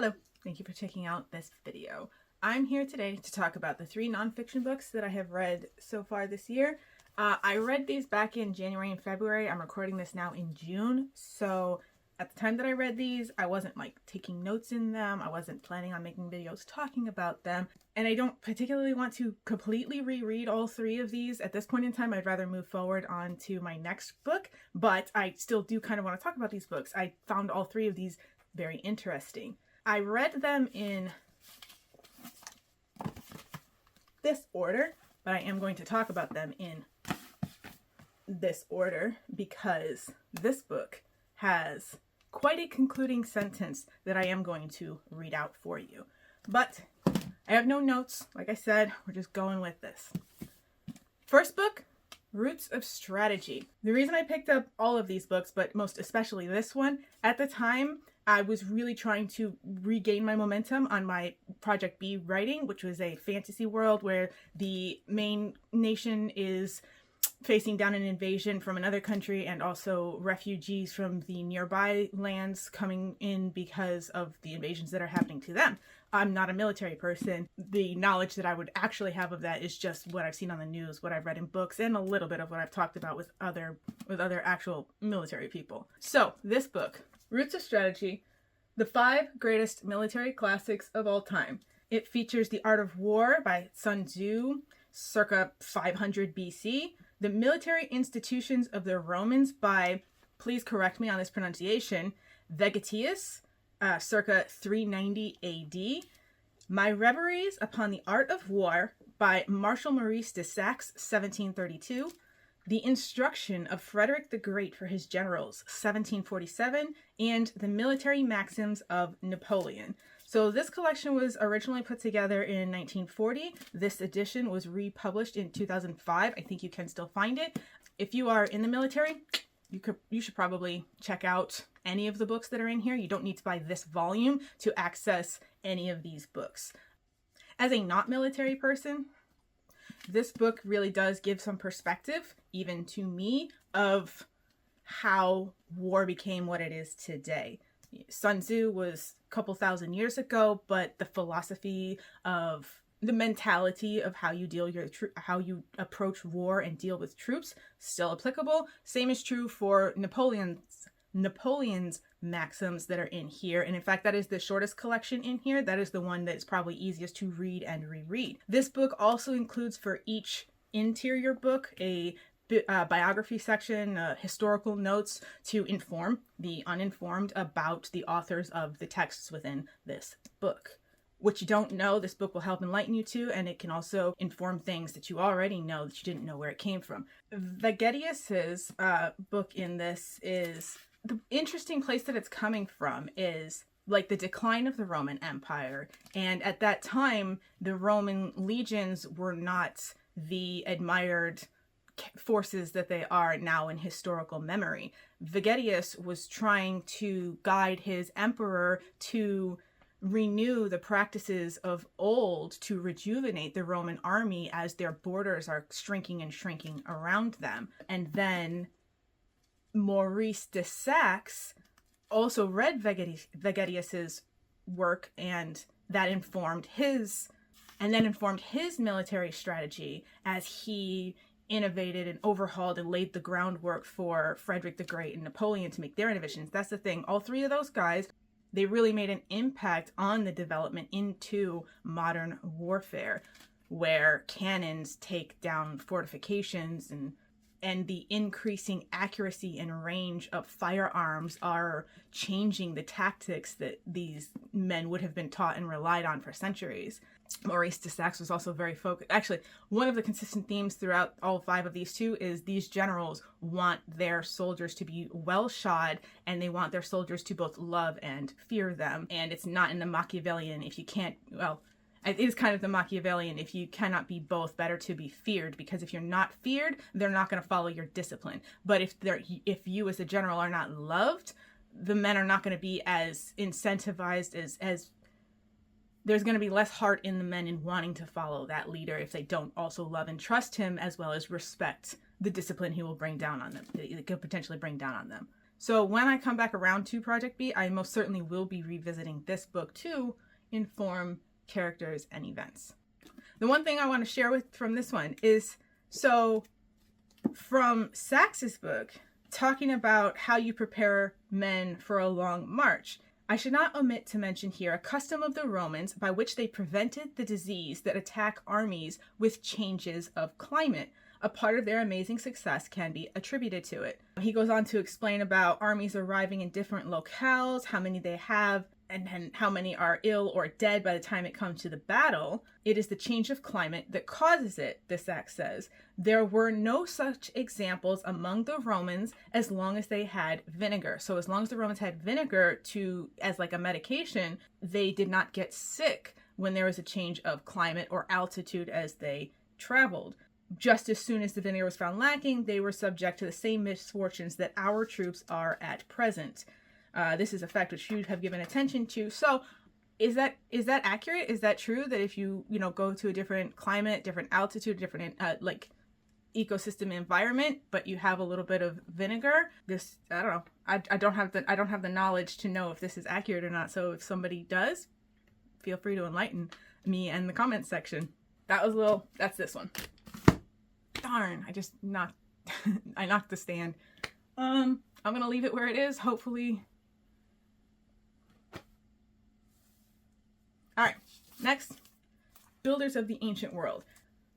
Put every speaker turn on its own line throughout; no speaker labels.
Hello, thank you for checking out this video. I'm here today to talk about the 3 nonfiction books that I have read so far this year. I read these back in January and February. I'm recording this now in June, so at the time that I read these, I wasn't taking notes in them. I wasn't planning on making videos talking about them, and I don't particularly want to completely reread all 3 of these. At this point in time, I'd rather move forward on to my next book, but I still do kind of want to talk about these books. I found all 3 of these very interesting. I read them in this order, but I am going to talk about them in this order because this book has quite a concluding sentence that I am going to read out for you. But I have no notes. Like I said, we're just going with this. First book, Roots of Strategy. The reason I picked up all of these books, but most especially this one, at the time, I was really trying to regain my momentum on my Project B writing, which was a fantasy world where the main nation is facing down an invasion from another country and also refugees from the nearby lands coming in because of the invasions that are happening to them. I'm not a military person. The knowledge that I would actually have of that is just what I've seen on the news, what I've read in books, and a little bit of what I've talked about with other actual military people. So this book, Roots of Strategy, the 5 greatest military classics of all time. It features The Art of War by Sun Tzu, circa 500 BC, The Military Institutions of the Romans by, please correct me on this pronunciation, Vegetius, circa 390 AD, My Reveries upon the Art of War by Marshal Maurice de Saxe, 1732, The Instruction of Frederick the Great for his Generals, 1747, and The Military Maxims of Napoleon. So this collection was originally put together in 1940. This edition was republished in 2005. I think you can still find it. If you are in the military, you should probably check out any of the books that are in here. You don't need to buy this volume to access any of these books. As a not military person, this book really does give some perspective, even to me, of how war became what it is today. Sun Tzu was a couple thousand years ago, but the philosophy of the mentality of how you how you approach war and deal with troops still applicable. Same is true for Napoleon's maxims that are in here, and in fact that is the shortest collection in here. That is the one that is probably easiest to read and reread. This book also includes for each interior book a biography section, historical notes to inform the uninformed about the authors of the texts within this book. What you don't know, this book will help enlighten you to, and it can also inform things that you already know that you didn't know where it came from. Vegetius's book in this is, the interesting place that it's coming from is like the decline of the Roman Empire. And at that time, the Roman legions were not the admired forces that they are now in historical memory. Vegetius was trying to guide his emperor to renew the practices of old, to rejuvenate the Roman army as their borders are shrinking and shrinking around them. And then Maurice de Saxe also read Vegetius's work, and that informed his military strategy as he innovated and overhauled and laid the groundwork for Frederick the Great and Napoleon to make their innovations. That's the thing. All 3 of those guys, they really made an impact on the development into modern warfare, where cannons take down fortifications and the increasing accuracy and range of firearms are changing the tactics that these men would have been taught and relied on for centuries. Maurice de Saxe was also very focused. Actually, one of the consistent themes throughout all 5 of these too is these generals want their soldiers to be well shod, and they want their soldiers to both love and fear them. And it's not in the Machiavellian, if you can't, well, it is kind of the Machiavellian, if you cannot be both, better to be feared, because if you're not feared, they're not going to follow your discipline. But if you as a general are not loved, the men are not going to be as incentivized as there's going to be less heart in the men in wanting to follow that leader if they don't also love and trust him, as well as respect the discipline he will bring down on them, that he could potentially bring down on them. So when I come back around to Project B, I most certainly will be revisiting this book to inform characters and events. The one thing I want to share from this one is, so from Saxe's book, talking about how you prepare men for a long march, I should not omit to mention here a custom of the Romans by which they prevented the disease that attack armies with changes of climate. A part of their amazing success can be attributed to it. He goes on to explain about armies arriving in different locales, how many they have, and how many are ill or dead by the time it comes to the battle. It is the change of climate that causes it, the Saxe says. There were no such examples among the Romans as long as they had vinegar. So as long as the Romans had vinegar as like a medication, they did not get sick when there was a change of climate or altitude as they traveled. Just as soon as the vinegar was found lacking, they were subject to the same misfortunes that our troops are at present. This is a fact which you have given attention to. So is that accurate? Is that true that if you go to a different climate, different altitude, different like ecosystem environment, but you have a little bit of vinegar, I don't know. I don't have the knowledge to know if this is accurate or not. So if somebody does, feel free to enlighten me in the comments section. That's this one. Darn, I knocked the stand. I'm gonna leave it where it is, hopefully. All right, next, Builders of the Ancient World,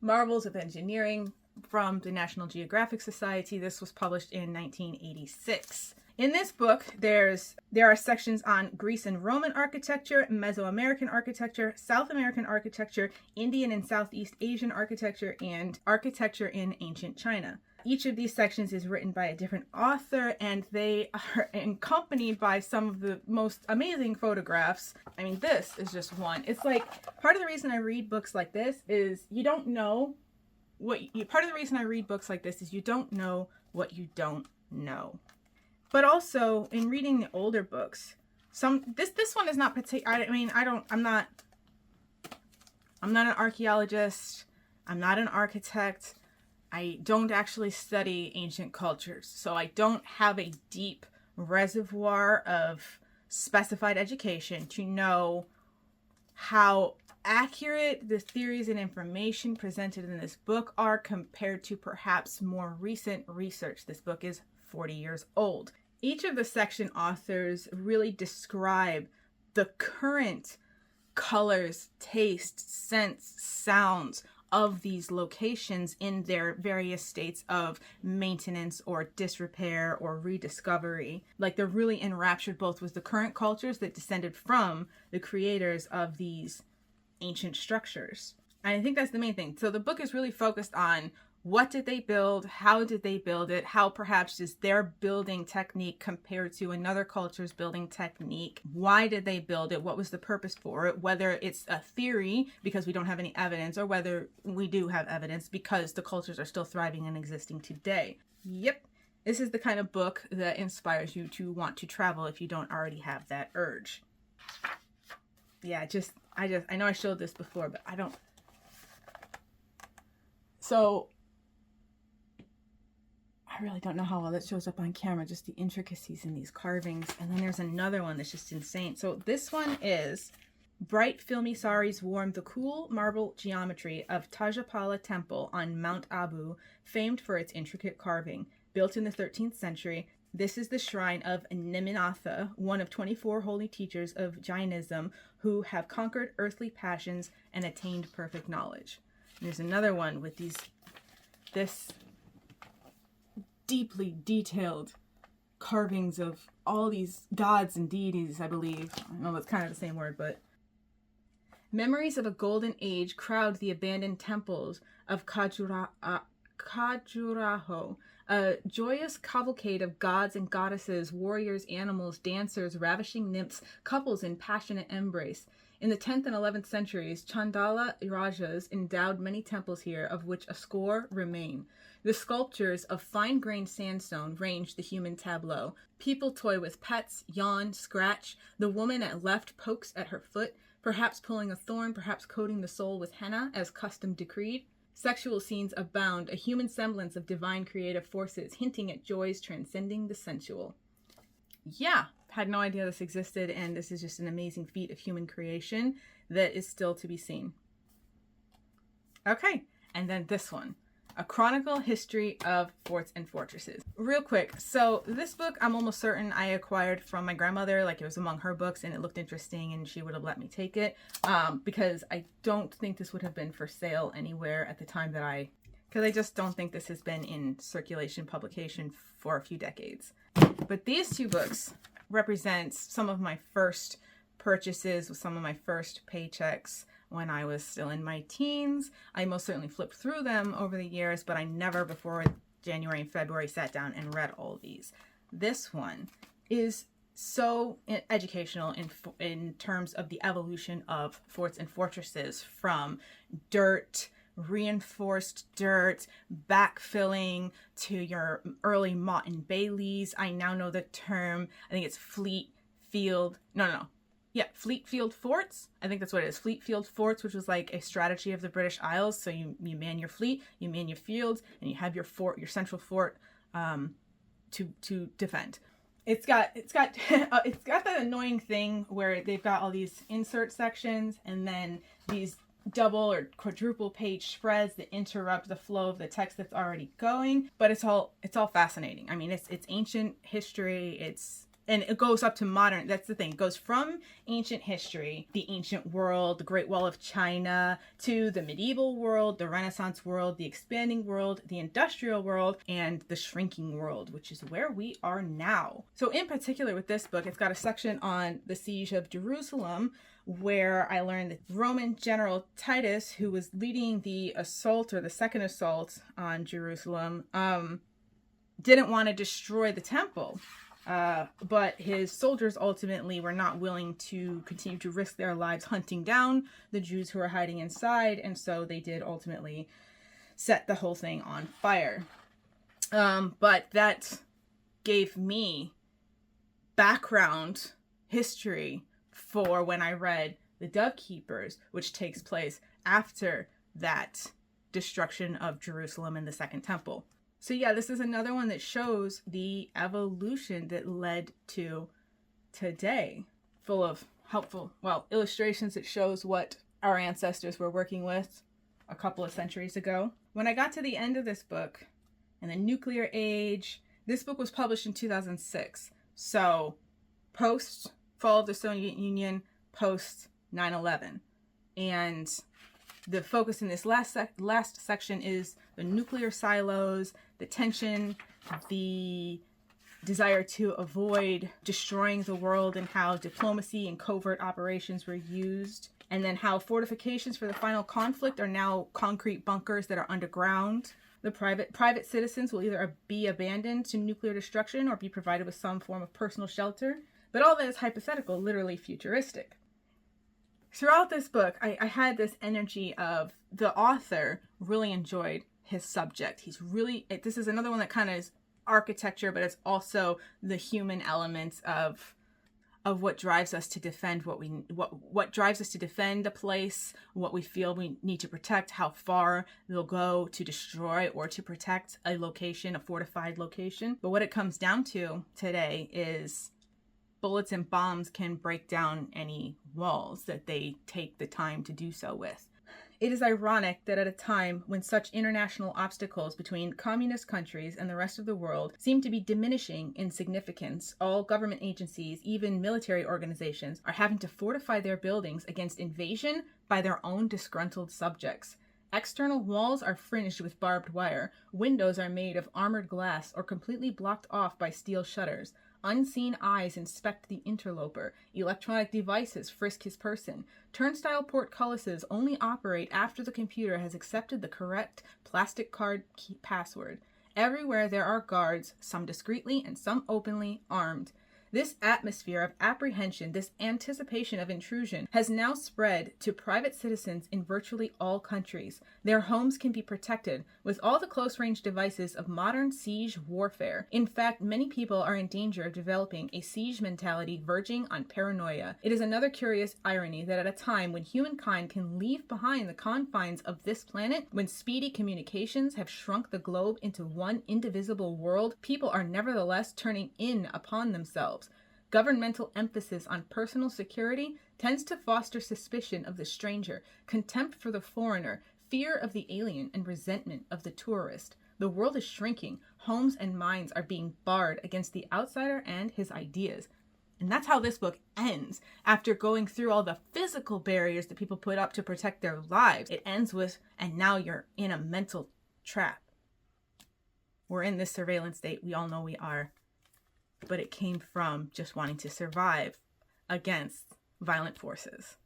Marvels of Engineering from the National Geographic Society. This was published in 1986. In this book, there are sections on Greece and Roman architecture, Mesoamerican architecture, South American architecture, Indian and Southeast Asian architecture, and architecture in ancient China. Each of these sections is written by a different author, and they are accompanied by some of the most amazing photographs. I mean, this is just one. It's like, part of the reason I read books like this is you don't know what you don't know what you don't know. But also, in reading the older books, this one is not particular. I'm not an archaeologist. I'm not an architect. I don't actually study ancient cultures, so I don't have a deep reservoir of specified education to know how accurate the theories and information presented in this book are compared to perhaps more recent research. This book is 40 years old. Each of the section authors really describe the current colors, tastes, scents, sounds of these locations in their various states of maintenance or disrepair or rediscovery. Like, they're really enraptured both with the current cultures that descended from the creators of these ancient structures. And I think that's the main thing. So the book is really focused on what did they build? How did they build it? How perhaps is their building technique compared to another culture's building technique? Why did they build it? What was the purpose for it? Whether it's a theory because we don't have any evidence, or whether we do have evidence because the cultures are still thriving and existing today. Yep. This is the kind of book that inspires you to want to travel if you don't already have that urge. Yeah, I know I showed this before, but I don't. So I really don't know how well that shows up on camera, just the intricacies in these carvings. And then there's another one that's just insane. So this one is bright filmy saris warm the cool marble geometry of Tajapala Temple on Mount Abu, famed for its intricate carving. Built in the 13th century, this is the shrine of Neminatha, one of 24 holy teachers of Jainism who have conquered earthly passions and attained perfect knowledge. And there's another one with this deeply detailed carvings of all these gods and deities, I believe. I know that's kind of the same word, but memories of a golden age crowd the abandoned temples of Khajuraho, a joyous cavalcade of gods and goddesses, warriors, animals, dancers, ravishing nymphs, couples in passionate embrace. In the 10th and 11th centuries, Chandala Rajas endowed many temples here, of which a score remain. The sculptures of fine-grained sandstone range the human tableau. People toy with pets, yawn, scratch. The woman at left pokes at her foot, perhaps pulling a thorn, perhaps coating the soul with henna, as custom decreed. Sexual scenes abound, a human semblance of divine creative forces, hinting at joys transcending the sensual. Yeah, had no idea this existed, and this is just an amazing feat of human creation that is still to be seen. Okay, and then this one. A Chronicle History of Forts and Fortresses. Real quick, so this book I'm almost certain I acquired from my grandmother, like it was among her books and it looked interesting and she would have let me take it, because I don't think this would have been for sale anywhere at the time that because I just don't think this has been in circulation publication for a few decades. But these two books represent some of my first purchases with some of my first paychecks when I was still in my teens. I most certainly flipped through them over the years, but I never before January and February sat down and read all of these. This one is so educational in terms of the evolution of forts and fortresses, from dirt, reinforced dirt, backfilling, to your early Motte and Baileys. I now know the term, I think it's fleet field forts. I think that's what it is. Fleet field forts, which was like a strategy of the British Isles. So you man your fleet, you man your fields, and you have your fort, your central fort, to defend. It's got that annoying thing where they've got all these insert sections and then these double or quadruple page spreads that interrupt the flow of the text that's already going. But it's all fascinating. I mean, it's ancient history. And it goes up to modern. That's the thing. It goes from ancient history, the ancient world, the Great Wall of China, to the medieval world, the Renaissance world, the expanding world, the industrial world, and the shrinking world, which is where we are now. So in particular with this book, it's got a section on the siege of Jerusalem, where I learned that Roman General Titus, who was leading the assault, or the second assault on Jerusalem, didn't want to destroy the temple. But his soldiers ultimately were not willing to continue to risk their lives hunting down the Jews who were hiding inside, and so they did ultimately set the whole thing on fire. But that gave me background history for when I read The Dove Keepers, which takes place after that destruction of Jerusalem and the Second Temple. So yeah, this is another one that shows the evolution that led to today, full of helpful, illustrations that shows what our ancestors were working with a couple of centuries ago. When I got to the end of this book, and the nuclear age, this book was published in 2006. So post fall of the Soviet Union, post 9/11. And the focus in this last section is the nuclear silos, the tension, the desire to avoid destroying the world, and how diplomacy and covert operations were used, and then how fortifications for the final conflict are now concrete bunkers that are underground. The private citizens will either be abandoned to nuclear destruction or be provided with some form of personal shelter. But all that is hypothetical, literally futuristic. Throughout this book, I had this energy of the author really enjoyed his subject. This is another one that kind of is architecture, but it's also the human elements of what drives us to defend what drives us to defend a place, what we feel we need to protect, how far they'll go to destroy or to protect a location, a fortified location. But what it comes down to today is bullets and bombs can break down any walls that they take the time to do so with. It is ironic that at a time when such international obstacles between communist countries and the rest of the world seem to be diminishing in significance, all government agencies, even military organizations, are having to fortify their buildings against invasion by their own disgruntled subjects. External walls are fringed with barbed wire, windows are made of armored glass or completely blocked off by steel shutters. Unseen eyes inspect the interloper. Electronic devices frisk his person. Turnstile portcullises only operate after the computer has accepted the correct plastic card key password. Everywhere there are guards, some discreetly and some openly armed. This atmosphere of apprehension, this anticipation of intrusion, has now spread to private citizens in virtually all countries. Their homes can be protected with all the close-range devices of modern siege warfare. In fact, many people are in danger of developing a siege mentality verging on paranoia. It is another curious irony that at a time when humankind can leave behind the confines of this planet, when speedy communications have shrunk the globe into one indivisible world, people are nevertheless turning in upon themselves. Governmental emphasis on personal security tends to foster suspicion of the stranger, contempt for the foreigner, fear of the alien, and resentment of the tourist. The world is shrinking. Homes and minds are being barred against the outsider and his ideas. And that's how this book ends. After going through all the physical barriers that people put up to protect their lives, it ends with, and now you're in a mental trap. We're in this surveillance state. We all know we are. But it came from just wanting to survive against violent forces.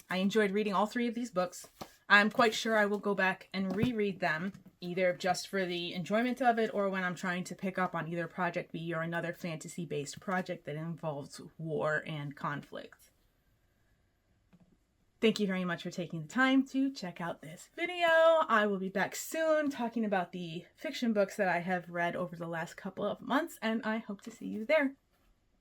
I enjoyed reading all three of these books. I'm quite sure I will go back and reread them, either just for the enjoyment of it or when I'm trying to pick up on either Project B or another fantasy-based project that involves war and conflict. Thank you very much for taking the time to check out this video. I will be back soon talking about the fiction books that I have read over the last couple of months, and I hope to see you there.